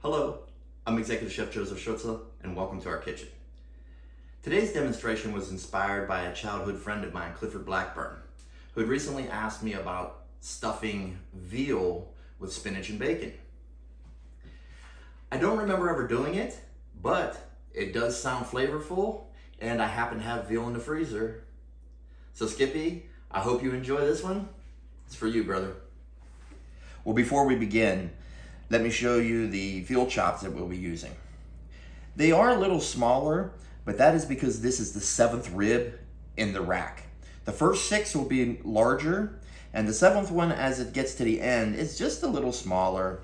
Hello, I'm Executive Chef Joseph Schutze, and welcome to our kitchen. Today's demonstration was inspired by a childhood friend of mine, Clifford Blackburn, who had recently asked me about stuffing veal with spinach and bacon. I don't remember ever doing it, but it does sound flavorful, and I happen to have veal in the freezer. So Skippy, I hope you enjoy this one. It's for you, brother. Well, before we begin, let me show you the veal chops that we'll be using. They are a little smaller, but that is because this is the 7th rib in the rack. The first 6 will be larger, and the 7th one, as it gets to the end, is just a little smaller.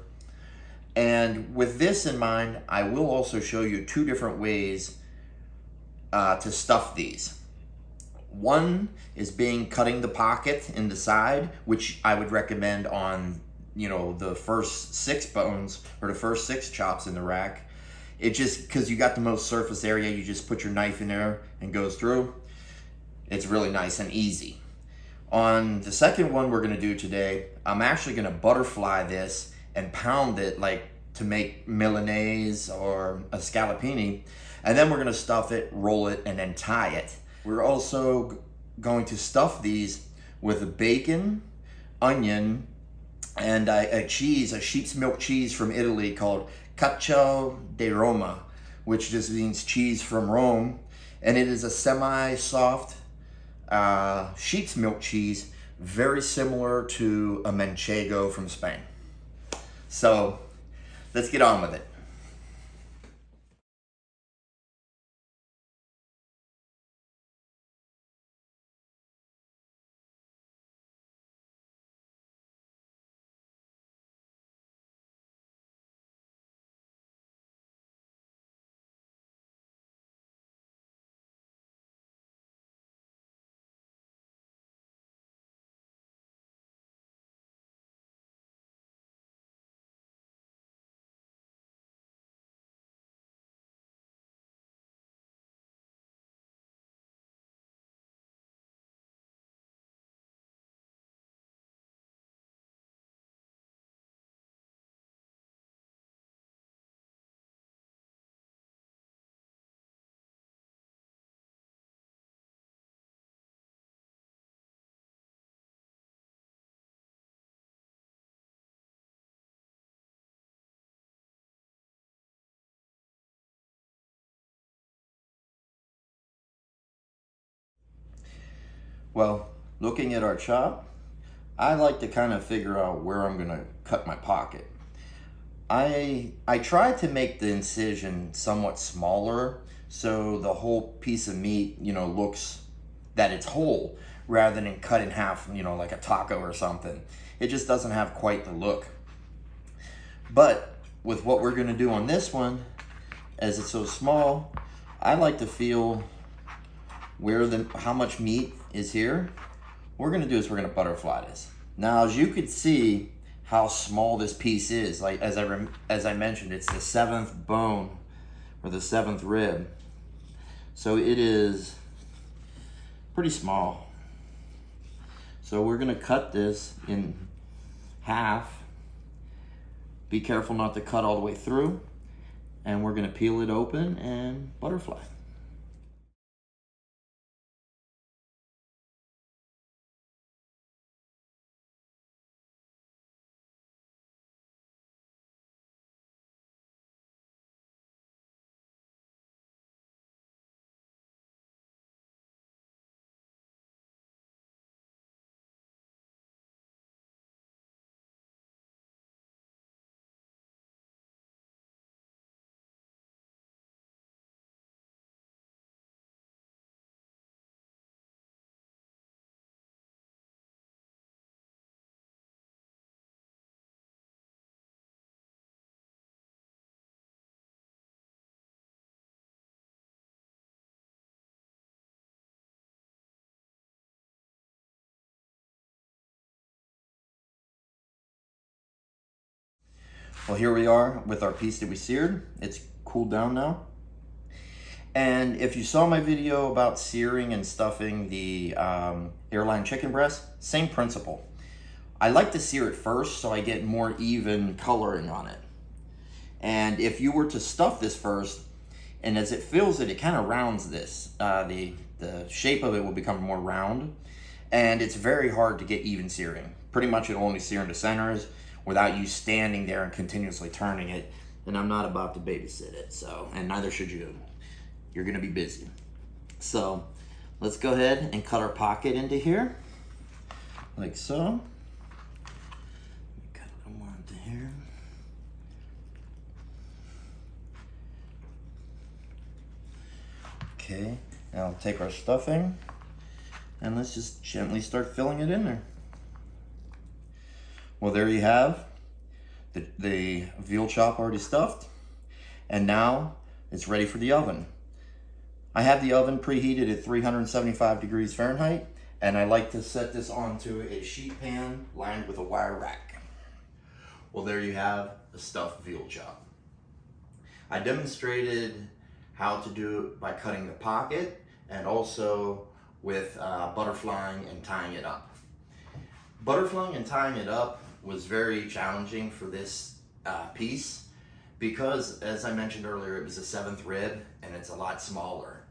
And with this in mind, I will also show you 2 different ways to stuff these. One is cutting the pocket in the side, which I would recommend on the first 6 bones or the first 6 chops in the rack. It just, because you got the most surface area, you just put your knife in there and goes through. It's really nice and easy. On the second one we're gonna do today, I'm actually gonna butterfly this and pound it like to make Milanese or a scallopini. And then we're gonna stuff it, roll it, and then tie it. We're also going to stuff these with a bacon, onion, and a cheese, a sheep's milk cheese from Italy called Cacio de Roma, which just means cheese from Rome. And it is a semi-soft sheep's milk cheese, very similar to a manchego from Spain. So let's get on with it. Well, looking at our chop, I like to kind of figure out where I'm gonna cut my pocket. I try to make the incision somewhat smaller so the whole piece of meat, looks that it's whole rather than cut in half, like a taco or something. It just doesn't have quite the look. But with what we're gonna do on this one, as it's so small, I like to feel how much meat is here. What we're gonna do is we're gonna butterfly this. Now, as you could see how small this piece is, like as I mentioned, it's the 7th bone or the 7th rib. So it is pretty small. So we're gonna cut this in half. Be careful not to cut all the way through. And we're gonna peel it open and butterfly. Well, here we are with our piece that we seared. It's cooled down now. And if you saw my video about searing and stuffing the airline chicken breast, same principle. I like to sear it first so I get more even coloring on it. And if you were to stuff this first, and as it fills it, it kind of rounds this. The shape of it will become more round, and it's very hard to get even searing. Pretty much it'll only sear into centers without you standing there and continuously turning it. And I'm not about to babysit it, so, and neither should you. You're gonna be busy. So let's go ahead and cut our pocket into here, like so. Cut a little more into here. Okay, now I'll take our stuffing and let's just gently start filling it in there. Well, there you have the veal chop already stuffed, and now it's ready for the oven. I have the oven preheated at 375 degrees Fahrenheit, and I like to set this onto a sheet pan lined with a wire rack. Well, there you have a stuffed veal chop. I demonstrated how to do it by cutting the pocket and also with butterflying and tying it up. Butterflying and tying it up was very challenging for this piece because, as I mentioned earlier, it was a 7th rib and it's a lot smaller.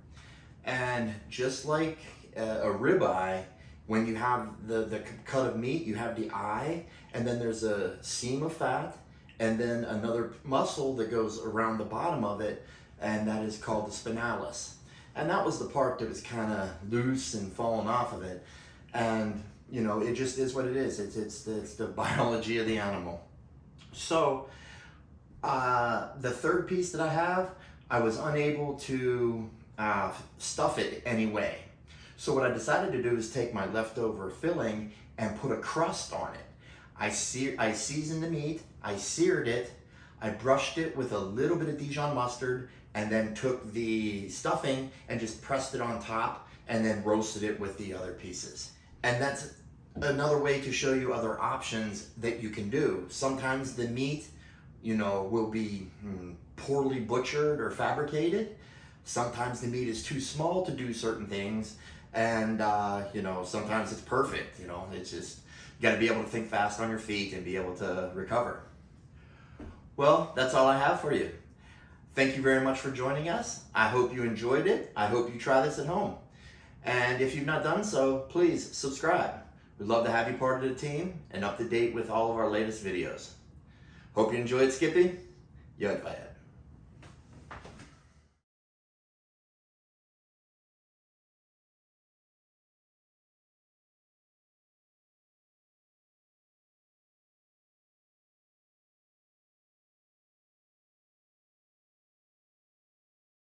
And just like a ribeye, when you have the cut of meat, you have the eye, and then there's a seam of fat, and then another muscle that goes around the bottom of it, and that is called the spinalis. And that was the part that was kind of loose and falling off of it. And you know, it just is what it is. It's the biology of the animal. So the third piece that I have, I was unable to stuff it anyway. So what I decided to do is take my leftover filling and put a crust on it. I seasoned the meat, I seared it, I brushed it with a little bit of Dijon mustard, and then took the stuffing and just pressed it on top and then roasted it with the other pieces. And that's another way to show you other options that you can do. Sometimes the meat, you know, will be poorly butchered or fabricated. Sometimes the meat is too small to do certain things. And, you know, sometimes it's perfect. You know, it's just, you got to be able to think fast on your feet and be able to recover. Well, that's all I have for you. Thank you very much for joining us. I hope you enjoyed it. I hope you try this at home. And if you've not done so, please subscribe. We'd love to have you part of the team and up to date with all of our latest videos. Hope you enjoyed, Skippy. Yod Vayet.